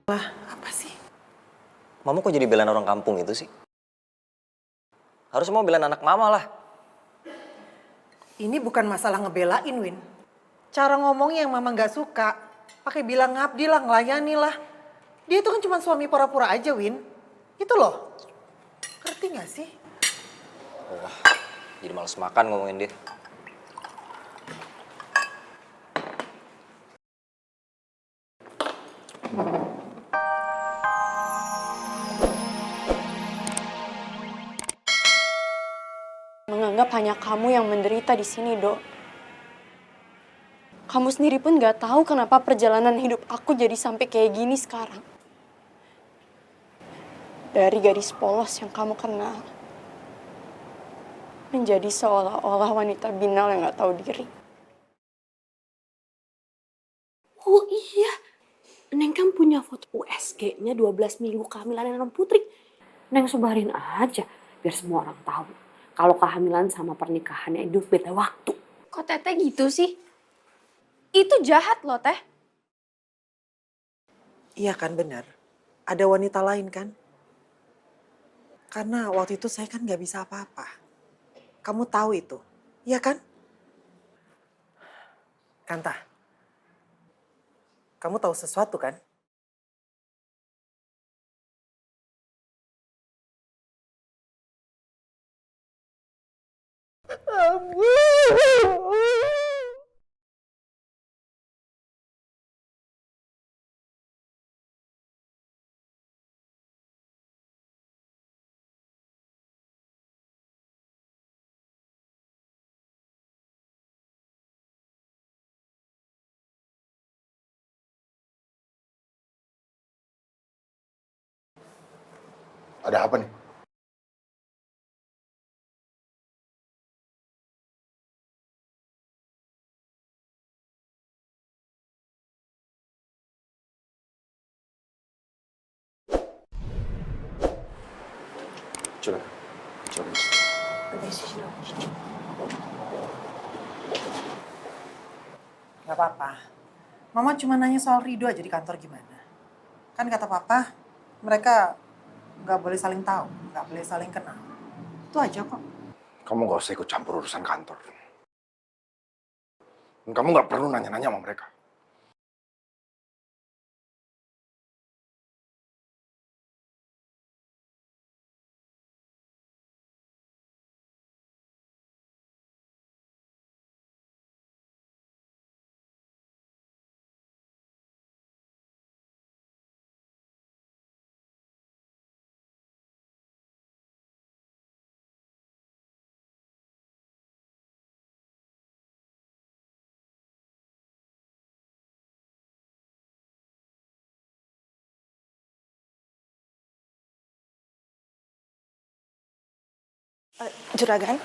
Lah, apa sih? Mama kok jadi belain orang kampung itu sih? Harus mau belain anak mama lah. Ini bukan masalah ngebelain, Win. Cara ngomongnya yang mama nggak suka. Pakai bilang ngabdi lah, ngelayani lah. Dia itu kan cuma suami pura-pura aja, Win. Itu loh. Ngerti nggak sih? Wah, jadi males makan ngomongin dia. Menganggap hanya kamu yang menderita di sini, Dok. Kamu sendiri pun gak tahu kenapa perjalanan hidup aku jadi sampai kayak gini sekarang. Dari gadis polos yang kamu kenal, menjadi seolah-olah wanita binal yang gak tahu diri. Oh iya, Neng kan punya foto USG-nya 12 minggu kehamilan dengan Putri. Neng sebarin aja biar semua orang tahu kalau kehamilan sama pernikahannya itu beda waktu. Kok Teteh gitu sih? Itu jahat loh, Teh. Iya kan, benar. Ada wanita lain kan? Karena waktu itu saya kan nggak bisa apa-apa. Kamu tahu itu, iya kan? Kanta, kamu tahu sesuatu kan? Ada apa nih? Coba. Gak apa-apa. Mama cuma nanya soal Rido aja di kantor gimana. Kan kata papa, mereka nggak boleh saling tahu, nggak boleh saling kenal. Itu aja kok. Kamu gak usah ikut campur urusan kantor. Dan kamu gak perlu nanya-nanya sama mereka. Juragan,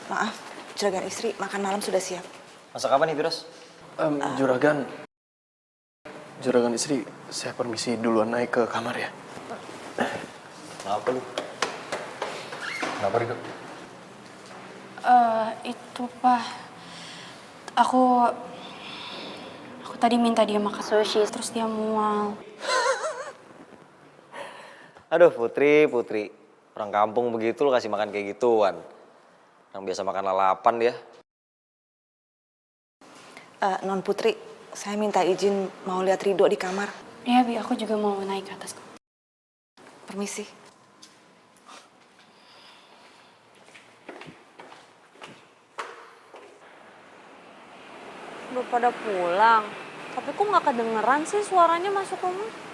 maaf, juragan istri, makan malam sudah siap. Masak apa nih, Biros? Juragan istri, saya permisi duluan naik ke kamar ya. Kenapa lu? Kenapa, Rido? Itu, Pak. Aku tadi minta dia makan sushi, terus dia mual. Aduh, Putri. Orang kampung begitu lo kasih makan kayak gituan. Yang biasa makan lalapan dia. Non Putri, saya minta izin mau lihat Rido di kamar. Iya, Bi, aku juga mau naik ke atas. Permisi. Udah pada pulang, tapi kok nggak kedengeran sih suaranya masuk rumah?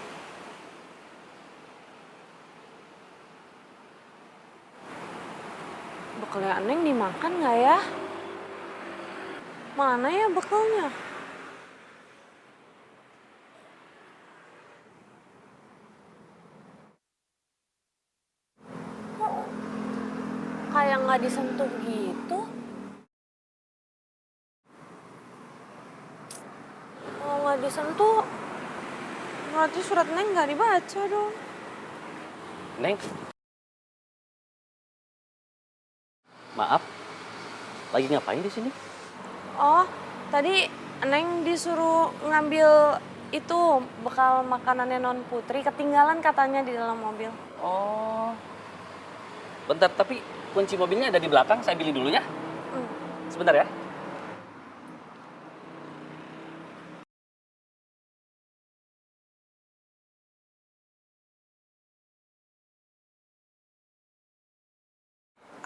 Bekalnya Neng dimakan nggak ya? Mana ya bekalnya? Kok kayak nggak disentuh gitu? Kalau nggak disentuh, berarti surat Neng nggak dibaca dong. Neng, maaf, lagi ngapain di sini? Oh, tadi Neng disuruh ngambil Itu bekal makanannya Non Putri ketinggalan katanya di dalam mobil. Oh. Bentar, tapi kunci mobilnya ada di belakang. Saya beli dulu ya. Sebentar ya.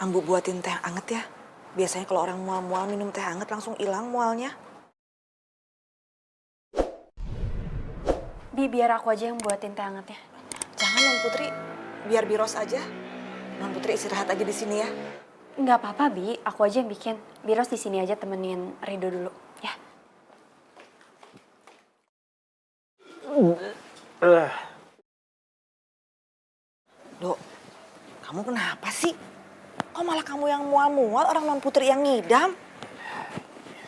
Ambu buatin teh anget ya. Biasanya kalau orang mual-mual minum teh anget langsung hilang mualnya. Bi, biar aku aja yang buatin teh hangatnya. Jangan Non Putri, biar Biros aja. Non Putri istirahat aja di sini ya. Nggak apa-apa, Bi. Aku aja yang bikin. Biros di sini aja temenin Rido dulu, ya. Dok, kamu kenapa sih? Kok malah kamu yang mual-mual, orang Non Putri yang ngidam?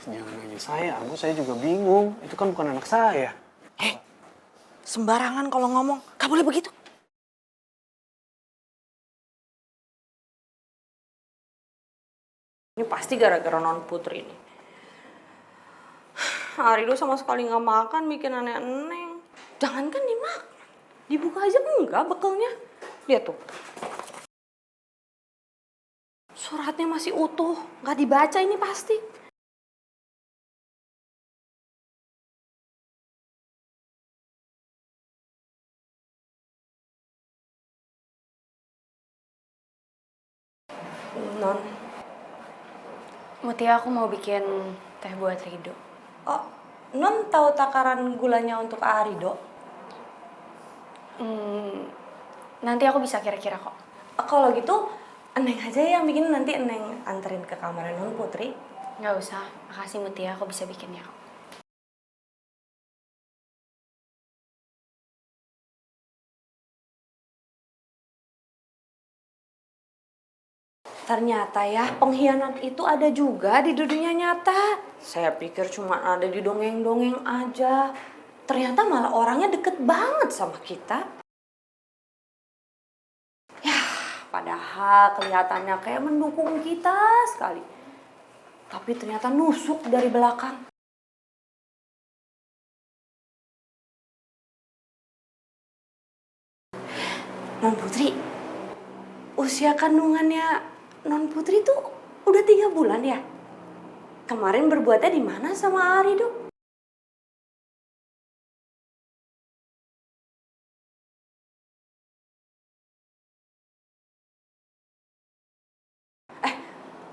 Jangan nanya saya, Ambu saya juga bingung. Itu kan bukan anak saya. Sembarangan kalau ngomong, gak boleh begitu. Ini pasti gara-gara Non Putri nih. Arido sama sekali nggak makan, bikin aneh-aneh. Jangankan dimakan, dibuka aja enggak bekalnya. Lihat tuh. Suratnya masih utuh, nggak dibaca ini pasti. Non, Mutia, aku mau bikin teh buat Rido. oh, Non tahu takaran gulanya untuk Arido? Nanti aku bisa kira-kira kok. Kalau gitu, Eneng aja yang bikin, nanti Eneng anterin ke kamar Non Putri. Nggak usah, makasih Mutia, aku bisa bikinnya kok. Ternyata ya, pengkhianat itu ada juga di dunia nyata. Saya pikir cuma ada di dongeng-dongeng aja. Ternyata malah orangnya deket banget sama kita. Ya, padahal kelihatannya kayak mendukung kita sekali. Tapi ternyata nusuk dari belakang. Non Putri, usia kandungannya Non Putri tuh udah 3 bulan ya? Kemarin berbuatnya di mana sama Arido?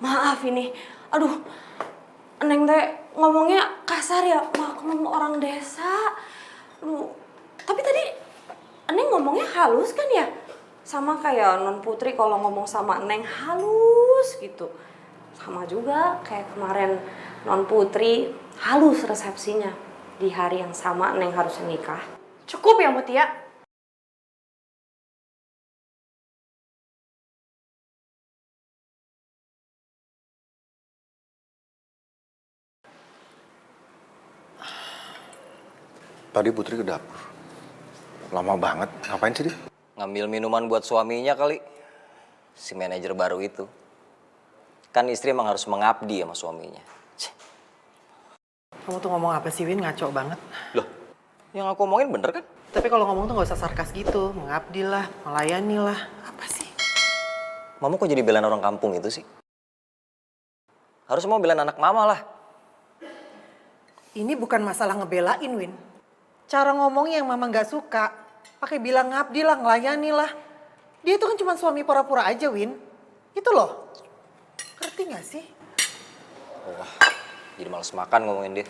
Maaf ini, aduh, Neng teh ngomongnya kasar ya, maklum orang desa. Aduh, tapi tadi Neng ngomongnya halus kan ya? Sama kayak Non Putri kalau ngomong sama Neng halus gitu. Sama juga kayak kemarin Non Putri halus resepsinya. Di hari yang sama Neng harus nikah. Cukup ya Mutia. Tadi Putri ke dapur. Lama banget. Ngapain sih dia? Ngambil minuman buat suaminya kali. Si manajer baru itu. Kan istri emang harus mengabdi sama suaminya. Cih. Kamu tuh ngomong apa sih, Win? Ngaco banget. Loh, yang aku omongin bener kan? Tapi kalau ngomong tuh gak usah sarkas gitu. Mengabdi lah, melayani lah. Apa sih? Mama kok jadi belain orang kampung itu sih? Harus mau belain anak mama lah. Ini bukan masalah ngebelain, Win. Cara ngomongnya yang mama gak suka. Pakai bilang ngabdi lah, ngelayani lah. Dia itu kan cuma suami pura-pura aja, Win. Itu loh. Ngerti gak sih? Wah, jadi males makan ngomongin dia.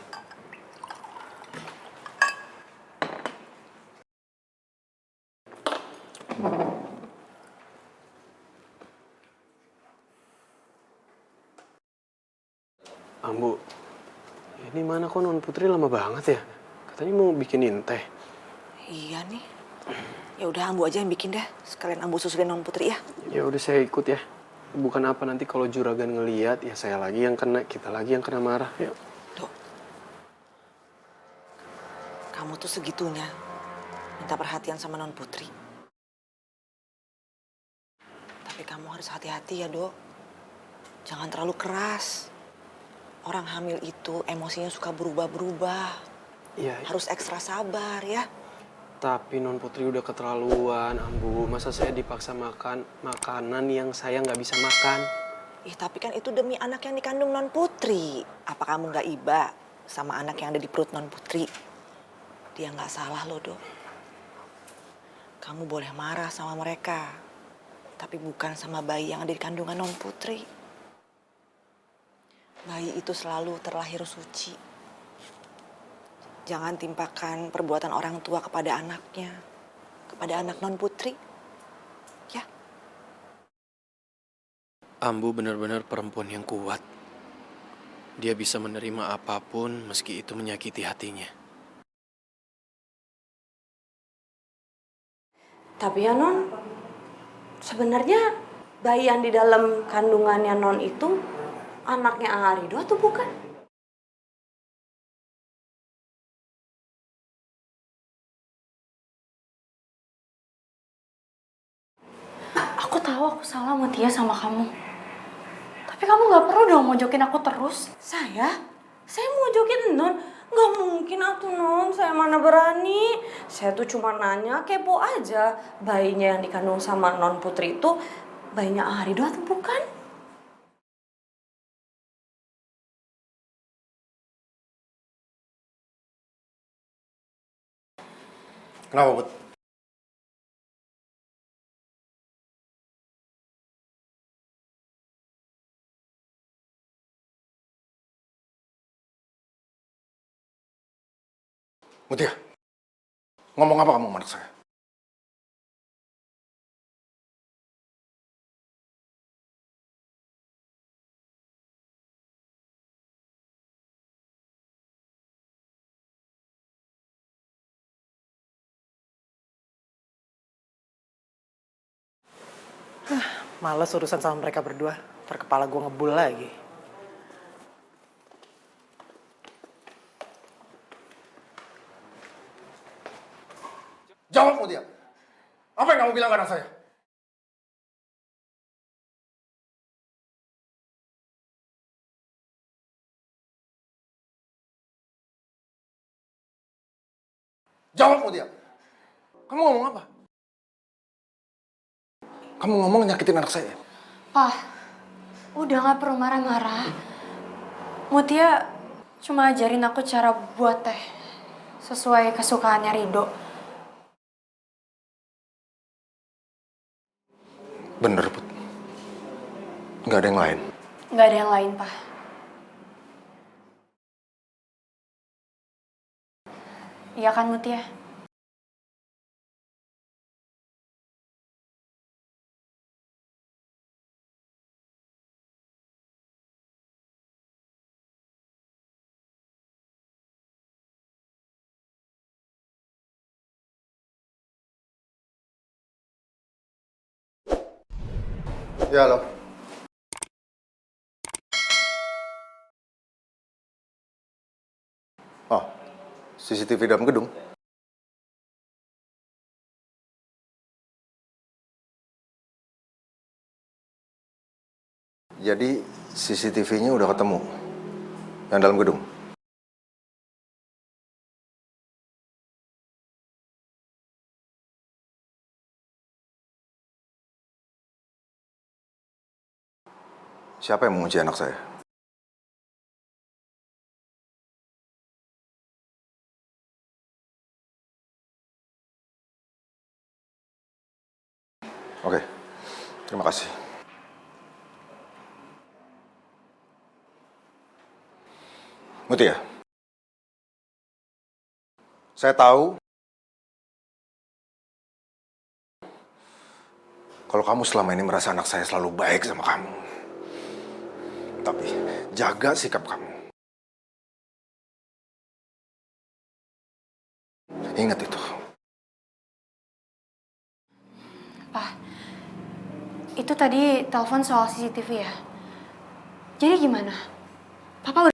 Ambu, ini mana kok Non Putri lama banget ya? Katanya mau bikinin teh. Iya nih. Ya udah Ambu aja yang bikin dah. Sekalian Ambu susulin Non Putri ya. Ya udah saya ikut ya. Bukan apa nanti kalau juragan ngeliat, ya saya lagi yang kena, kita lagi yang kena marah. Yuk. Dok, kamu tuh segitunya minta perhatian sama Non Putri. Tapi kamu harus hati-hati ya, Dok. Jangan terlalu keras. Orang hamil itu emosinya suka berubah-berubah. Iya. Harus ekstra sabar ya. Tapi Non Putri udah keterlaluan, Ambu. Masa saya dipaksa makan makanan yang saya nggak bisa makan? Ih, tapi kan itu demi anak yang dikandung Non Putri. Apa kamu nggak iba sama anak yang ada di perut Non Putri? Dia nggak salah loh, Dok. Kamu boleh marah sama mereka, tapi bukan sama bayi yang ada di kandungan Non Putri. Bayi itu selalu terlahir suci. Jangan timpakan perbuatan orang tua kepada anaknya, kepada anak Non Putri. Ya. Ambu benar-benar perempuan yang kuat. Dia bisa menerima apapun meski itu menyakiti hatinya. Tapi ya Non, sebenarnya bayi yang di dalam kandungannya Non itu anaknya Arido atau bukan? Aku tahu aku salah Mutia sama kamu. Tapi kamu nggak perlu dong mojokin aku terus. Saya mau jokin Non. Nggak mungkin atuh Non, saya mana berani. Saya tuh cuma nanya, kepo aja. Bayinya yang dikandung sama Non Putri itu bayinya Arido atau bukan? Kenapa, Bud? Mutia, ngomong apa kamu sama anak saya? Males urusan sama mereka berdua. Ntar kepala gue ngebul lagi. Jawab, Mutia. Apa yang kamu bilang ke anak saya? Jawab, Mutia. Kamu ngomong apa? Kamu ngomong nyakitin anak saya. Pak, udah nggak perlu marah-marah. Mutia cuma ajarin aku cara buat teh sesuai kesukaannya Rido. Bener, Put. Nggak ada yang lain. Nggak ada yang lain, Pak. Iya kan, Mutia? Ya, halo. Oh, CCTV dalam gedung. Jadi CCTV-nya udah ketemu. Yang dalam gedung. Siapa yang mengunci anak saya? Oke, terima kasih. Mutia, saya tahu kalau kamu selama ini merasa anak saya selalu baik sama kamu. Tapi jaga sikap kamu. Ingat itu. Pak, itu tadi telepon soal CCTV ya? Jadi gimana? Papa